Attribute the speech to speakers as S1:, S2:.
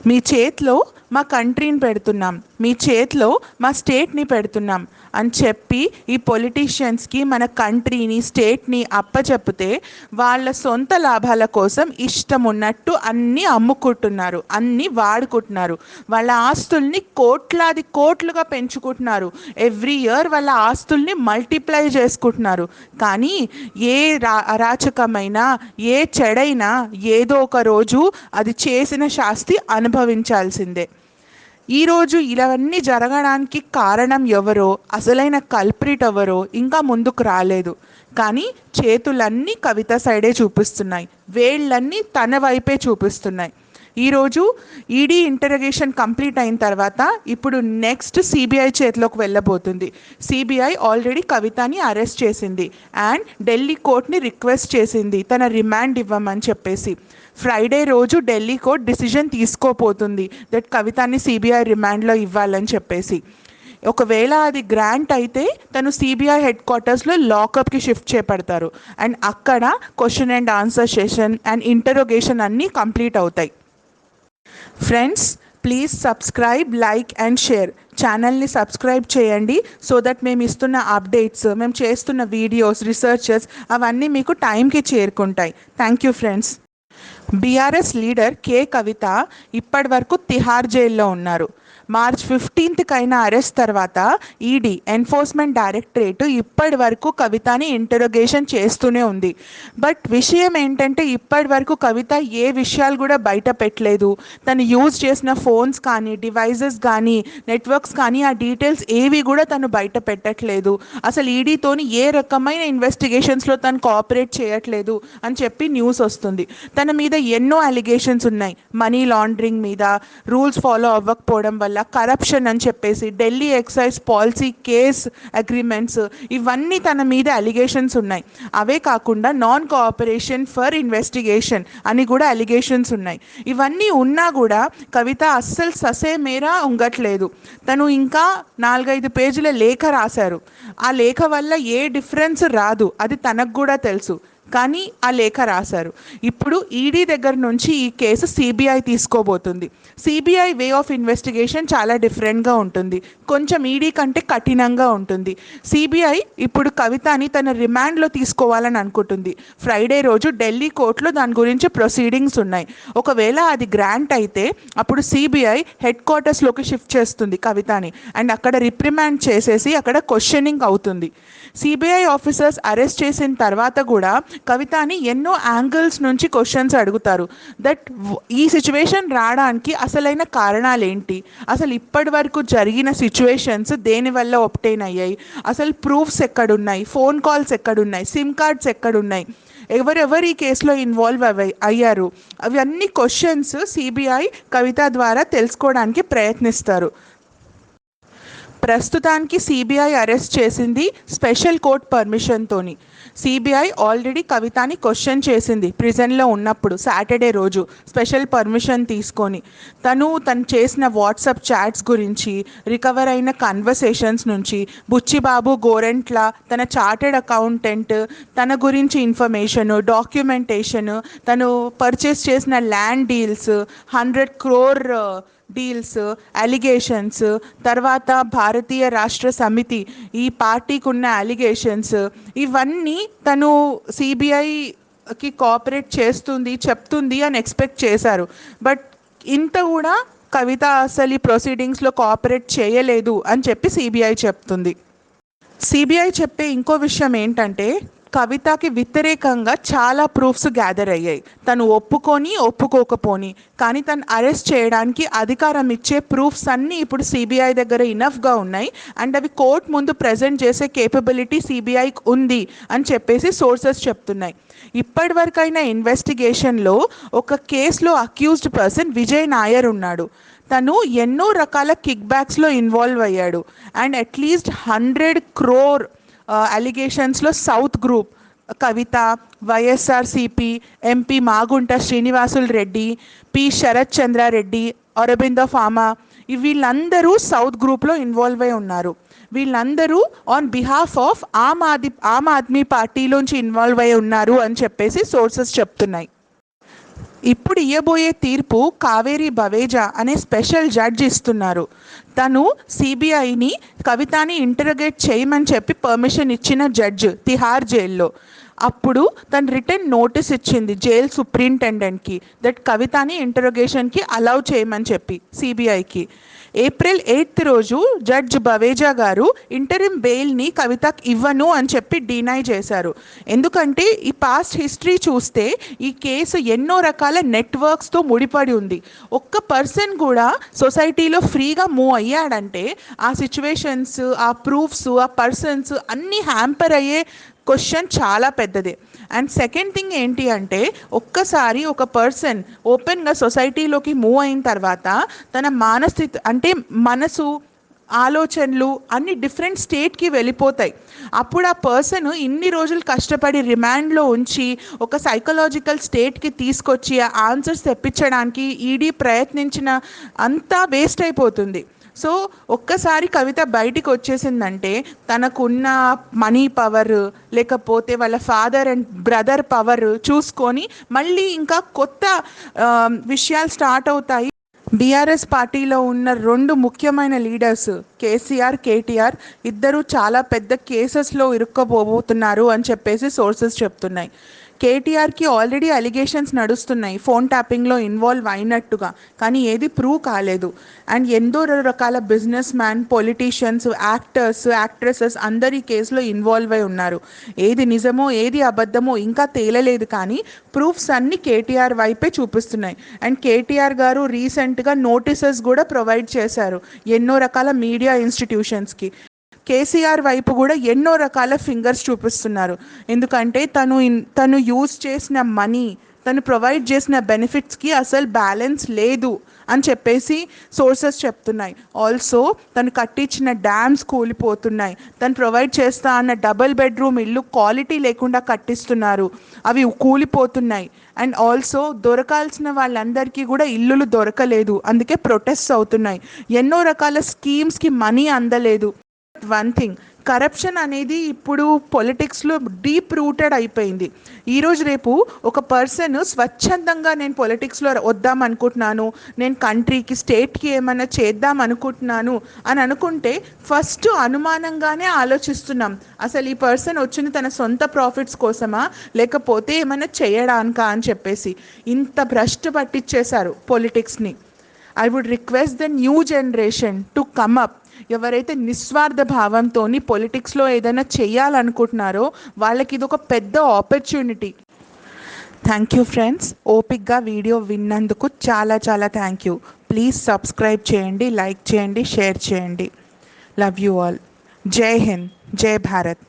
S1: మీ చేతిలో మా కంట్రీని పెడుతున్నాం, మీ చేతిలో మా స్టేట్ని పెడుతున్నాం అని చెప్పి ఈ పొలిటీషియన్స్కి మన కంట్రీని స్టేట్ని అప్పచెప్పితే వాళ్ళ సొంత లాభాల కోసం ఇష్టం ఉన్నట్టు అన్నీ అమ్ముకుంటున్నారు, అన్నీ వాడుకుంటున్నారు. వాళ్ళ ఆస్తుల్ని కోట్లాది కోట్లుగా పెంచుకుంటున్నారు. ఎవ్రీ ఇయర్ వాళ్ళ ఆస్తుల్ని మల్టిప్లై చేసుకుంటున్నారు. కానీ ఏ అరాచకమైనా ఏ చెడైనా ఏదో ఒక రోజు అది చేసిన శాస్తి అనుభవించాల్సిందే. ఈరోజు ఇవన్నీ జరగడానికి కారణం ఎవరో, అసలైన కల్ప్రిట్ ఎవరో ఇంకా ముందుకు రాలేదు. కానీ చేతులన్నీ కవిత సైడే చూపిస్తున్నాయి, వేళ్ళన్నీ తన వైపే చూపిస్తున్నాయి. ఈరోజు ఈడీ ఇంటరోగేషన్ కంప్లీట్ అయిన తర్వాత ఇప్పుడు నెక్స్ట్ సిబిఐ చేతిలోకి వెళ్ళబోతుంది. సిబిఐ ఆల్రెడీ కవితని అరెస్ట్ చేసింది అండ్ ఢిల్లీ కోర్ట్ని రిక్వెస్ట్ చేసింది తన రిమాండ్ ఇవ్వమని చెప్పేసి. ఫ్రైడే రోజు ఢిల్లీ కోర్ట్ డిసిజన్ తీసుకోపోతుంది దట్ కవితని సిబిఐ రిమాండ్లో ఇవ్వాలని చెప్పేసి. ఒకవేళ అది గ్రాంట్ అయితే తను సిబిఐ హెడ్ క్వార్టర్స్లో లాకప్కి షిఫ్ట్ చేపడతారు అండ్ అక్కడ question and answer session and interrogation అన్నీ కంప్లీట్ అవుతాయి. Friends, please subscribe, like and share. ఛానల్ని సబ్స్క్రైబ్ చేయండి సో దట్ మేము ఇస్తున్న అప్డేట్స్, మేము చేస్తున్న వీడియోస్, రీసెర్చెస్ అవన్నీ మీకు టైంకి చేరుకుంటాయి. Thank you friends. BRS leader K Kavitha ఇప్పటి వరకు తిహార్ జైల్లో ఉన్నారు. మార్చ్ 15th అరెస్ట్ తర్వాత ఈడీ ఎన్ఫోర్స్మెంట్ డైరెక్టరేట్ ఇప్పటి వరకు కవితని ఇంటరోగేషన్ చేస్తూనే ఉంది. బట్ విషయం ఏంటంటే ఇప్పటి వరకు కవిత ఏ విషయాలు కూడా బయట పెట్టలేదు. తను యూజ్ చేసిన ఫోన్స్ కానీ, డివైజెస్ కానీ, నెట్వర్క్స్ కానీ ఆ డీటెయిల్స్ ఏవి కూడా తను బయట పెట్టట్లేదు. అసలు ఈడీతోని ఏ రకమైన ఇన్వెస్టిగేషన్స్లో తను కోఆపరేట్ చేయట్లేదు అని చెప్పి న్యూస్ వస్తుంది. తన మీద ఎన్నో అలిగేషన్స్ ఉన్నాయి. మనీ లాండరింగ్ మీద, రూల్స్ ఫాలో అవ్వకపోవడం వల్ల, కరప్షన్ అని చెప్పేసి, Delhi excise policy case agreements, ఇవన్నీ తన మీద అలిగేషన్స్ ఉన్నాయి. అవే కాకుండా నాన్ కోఆపరేషన్ ఫర్ ఇన్వెస్టిగేషన్ అని కూడా అలిగేషన్స్ ఉన్నాయి. ఇవన్నీ ఉన్నా కూడా కవిత అస్సలు ససే మేరా ఉండట్లేదు. తను ఇంకా 4-5 పేజీల లేఖ రాశారు. ఆ లేఖ వల్ల ఏ డిఫరెన్స్ రాదు, అది తనకు కూడా తెలుసు. కానీ ఆ లేఖ రాశారు. ఇప్పుడు ఈడీ దగ్గర నుంచి ఈ కేసు సిబిఐ తీసుకోబోతుంది. సిబిఐ వే ఆఫ్ ఇన్వెస్టిగేషన్ చాలా డిఫరెంట్గా ఉంటుంది, కొంచెం ఈడీ కంటే కఠినంగా ఉంటుంది. సిబిఐ ఇప్పుడు కవితని తన రిమాండ్లో తీసుకోవాలని అనుకుంటుంది. ఫ్రైడే రోజు ఢిల్లీ కోర్టులో దాని గురించి ప్రొసీడింగ్స్ ఉన్నాయి. ఒకవేళ అది గ్రాంట్ అయితే అప్పుడు సిబిఐ హెడ్ క్వార్టర్స్లోకి షిఫ్ట్ చేస్తుంది కవితని అండ్ అక్కడ రిప్రిమాండ్ చేసేసి అక్కడ క్వశ్చనింగ్ అవుతుంది. సిబిఐ ఆఫీసర్స్ అరెస్ట్ చేసిన తర్వాత కూడా కవితని ఎన్నో యాంగిల్స్ నుంచి క్వశ్చన్స్ అడుగుతారు. దట్ ఈ సిచ్యువేషన్ రావడానికి అసలైన కారణాలు ఏంటి, అసలు ఇప్పటి వరకు జరిగిన సిచ్యువేషన్స్ దేనివల్ల ఒప్టైన్ అయ్యాయి, అసలు ప్రూఫ్స్ ఎక్కడున్నాయి, ఫోన్ కాల్స్ ఎక్కడున్నాయి, సిమ్ కార్డ్స్ ఎక్కడున్నాయి, ఎవరెవరు ఈ కేసులో ఇన్వాల్వ్ అయ్యారు, అవన్నీ క్వశ్చన్స్ సిబిఐ కవిత ద్వారా తెలుసుకోవడానికి ప్రయత్నిస్తారు. ప్రస్తుతానికి సిబిఐ అరెస్ట్ చేసింది స్పెషల్ కోర్ట్ పర్మిషన్తోని. సిబిఐ ఆల్రెడీ కవితని క్వశ్చన్ చేసింది ప్రిజన్లో ఉన్నప్పుడు సాటర్డే రోజు స్పెషల్ పర్మిషన్ తీసుకొని. తను చేసిన వాట్సాప్ చాట్స్ గురించి, రికవర్ అయిన కన్వర్సేషన్స్ నుంచి, బుచ్చిబాబు గోరెంట్ల తన చార్టెడ్ అకౌంటెంట్ తన గురించి ఇన్ఫర్మేషను, డాక్యుమెంటేషను, తను పర్చేస్ చేసిన land deals, 100 crore deals, allegations, తర్వాత భారతీయ రాష్ట్ర సమితి ఈ పార్టీకి ఉన్న అలిగేషన్స్, ఇవన్నీ తను సిబిఐకి కోఆపరేట్ చేస్తుంది, చెప్తుంది అని ఎక్స్పెక్ట్ చేశారు. బట్ ఇంత కూడా కవిత అసలు ఈ ప్రొసీడింగ్స్లో కోఆపరేట్ చేయలేదు అని చెప్పి సిబిఐ చెప్తుంది. సిబిఐ చెప్పే ఇంకో విషయం ఏంటంటే కవితకి వ్యతిరేకంగా చాలా ప్రూఫ్స్ గ్యాదర్ అయ్యాయి. తను ఒప్పుకోకపోని కానీ తను అరెస్ట్ చేయడానికి అధికారం ఇచ్చే ప్రూఫ్స్ అన్నీ ఇప్పుడు సిబిఐ దగ్గర ఇనఫ్గా ఉన్నాయి అండ్ అవి కోర్ట్ ముందు ప్రజెంట్ చేసే కేపబిలిటీ సిబిఐకి ఉంది అని చెప్పేసి సోర్సెస్ చెప్తున్నాయి. ఇప్పటివరకైనా ఇన్వెస్టిగేషన్లో ఒక కేసులో అక్యూజ్డ్ పర్సన్ విజయ్ నాయర్ ఉన్నాడు. తను ఎన్నో రకాల కిక్ బ్యాక్స్లో ఇన్వాల్వ్ అయ్యాడు అండ్ అట్లీస్ట్ 100 crore అలిగేషన్స్లో south group, Kavitha, YSRCP MP Magunta Srinivasulu Reddy, P Sarath Chandra Reddy, Aurobindo pharma, వీళ్ళందరూ సౌత్ గ్రూప్లో ఇన్వాల్వ్ అయి ఉన్నారు. వీళ్ళందరూ on behalf of Aam Aadmi పార్టీలోంచి ఇన్వాల్వ్ అయి ఉన్నారు అని చెప్పేసి సోర్సెస్ చెప్తున్నాయి. ఇప్పుడు ఇయ్యబోయే తీర్పు కావేరి బవేజా అనే స్పెషల్ జడ్జ్ ఇస్తున్నారు. తను సిబిఐని కవితని ఇంటరగేట్ చేయమని చెప్పి పర్మిషన్ ఇచ్చిన జడ్జ్ తిహార్ జైల్లో. అప్పుడు తను రిటర్న్ నోటీస్ ఇచ్చింది జైల్ సూపరింటెండెంట్కి దట్ కవితని ఇంటరోగేషన్కి అలౌ చేయమని చెప్పి సిబిఐకి. ఏప్రిల్ 8 రోజు జడ్జ్ బవేజా గారు ఇంటరిమ్ బెయిల్ని కవితకి ఇవ్వను అని చెప్పి డినై చేశారు. ఎందుకంటే ఈ పాస్ట్ హిస్టరీ చూస్తే ఈ కేసు ఎన్నో రకాల నెట్వర్క్స్తో ముడిపడి ఉంది. ఒక్క పర్సన్ కూడా సొసైటీలో ఫ్రీగా మూవ్ అయ్యాడంటే ఆ సిచ్యువేషన్స్, ఆ ప్రూఫ్స్, ఆ పర్సన్స్ అన్నీ హ్యాంపర్ అయ్యే క్వశ్చన్ చాలా పెద్దదే. అండ్ సెకండ్ థింగ్ ఏంటి అంటే, ఒక్కసారి ఒక పర్సన్ ఓపెన్గా సొసైటీలోకి మూవ్ అయిన తర్వాత తన మానస్థితి అంటే మనసు, ఆలోచనలు అన్ని డిఫరెంట్ స్టేట్కి వెళ్ళిపోతాయి. అప్పుడు ఆ పర్సన్ ఇన్ని రోజులు కష్టపడి రిమాండ్లో ఉంచి ఒక సైకలాజికల్ స్టేట్కి తీసుకొచ్చి ఆ ఆన్సర్స్ తెప్పించడానికి ఈడీ ప్రయత్నించిన అంతా వేస్ట్ అయిపోతుంది. సో ఒక్కసారి కవిత బయటికి వచ్చేసిందంటే తనకున్న మనీ పవర్, లేకపోతే వాళ్ళ ఫాదర్ అండ్ బ్రదర్ పవర్ చూసుకొని మళ్ళీ ఇంకా కొత్త విషయాలు స్టార్ట్ అవుతాయి. బీఆర్ఎస్ పార్టీలో ఉన్న 2 ముఖ్యమైన లీడర్స్ కేసీఆర్, కేటీఆర్ ఇద్దరు చాలా పెద్ద కేసెస్లో ఇరుక్కోబోతున్నారు అని చెప్పేసి సోర్సెస్ చెప్తున్నాయి. కేటీఆర్కి ఆల్రెడీ అలిగేషన్స్ నడుస్తున్నాయి ఫోన్ ట్యాపింగ్లో ఇన్వాల్వ్ అయినట్టుగా, కానీ ఏది ప్రూవ్ కాలేదు. అండ్ ఎంతో రకాల business man, politicians, actors, actresses అందరు ఈ కేసులో ఇన్వాల్వ్ అయి ఉన్నారు. ఏది నిజమో ఏది అబద్ధమో ఇంకా తేలలేదు, కానీ ప్రూఫ్స్ అన్నీ కేటీఆర్ వైపే చూపిస్తున్నాయి. అండ్ కేటీఆర్ గారు రీసెంట్గా నోటీసెస్ కూడా ప్రొవైడ్ చేశారు ఎన్నో రకాల మీడియా ఇన్స్టిట్యూషన్స్కి. కేసీఆర్ వైపు కూడా ఎన్నో రకాల ఫింగర్స్ చూపిస్తున్నారు. ఎందుకంటే తను యూజ్ చేసిన మనీ, తను ప్రొవైడ్ చేసిన బెనిఫిట్స్కి అసలు బ్యాలెన్స్ లేదు అని చెప్పేసి సోర్సెస్ చెప్తున్నాయి. ఆల్సో తను కట్టించిన డ్యామ్స్ కూలిపోతున్నాయి. తను ప్రొవైడ్ చేస్తా అన్న డబుల్ బెడ్రూమ్ ఇల్లు క్వాలిటీ లేకుండా కట్టిస్తున్నారు, అవి కూలిపోతున్నాయి. అండ్ ఆల్సో దొరకాల్సిన వాళ్ళందరికీ కూడా ఇల్లులు దొరకలేదు, అందుకే ప్రొటెస్ట్ అవుతున్నాయి. ఎన్నో రకాల స్కీమ్స్కి మనీ అందలేదు. వన్ థింగ్, కరప్షన్ అనేది ఇప్పుడు పొలిటిక్స్లో డీప్ రూటెడ్ అయిపోయింది. ఈరోజు రేపు ఒక పర్సన్ స్వచ్ఛందంగా నేను పొలిటిక్స్లో వద్దాం అనుకుంటున్నాను, నేను కంట్రీకి, స్టేట్కి ఏమైనా చేద్దాం అనుకుంటున్నాను అని అనుకుంటే ఫస్ట్ అనుమానంగానే ఆలోచిస్తున్నాం, అసలు ఈ పర్సన్ వచ్చింది తన సొంత ప్రాఫిట్స్ కోసమా లేకపోతే ఏమైనా చేయడానికా అని చెప్పేసి. ఇంత భ్రష్టు పట్టించేశారు పొలిటిక్స్ని. I would request the new generation to come up. ఎవరైతే నిస్వార్థ భావంతో పొలిటిక్స్లో ఏదైనా చేయాలనుకుంటున్నారో వాళ్ళకి ఇది ఒక పెద్ద ఆపర్చునిటీ. థ్యాంక్ యూ ఫ్రెండ్స్, ఓపిక్గా వీడియో విన్నందుకు చాలా చాలా థ్యాంక్ యూ. ప్లీజ్ సబ్స్క్రైబ్ చేయండి, లైక్ చేయండి, షేర్ చేయండి. Love you all. జై హింద్, జై భారత్.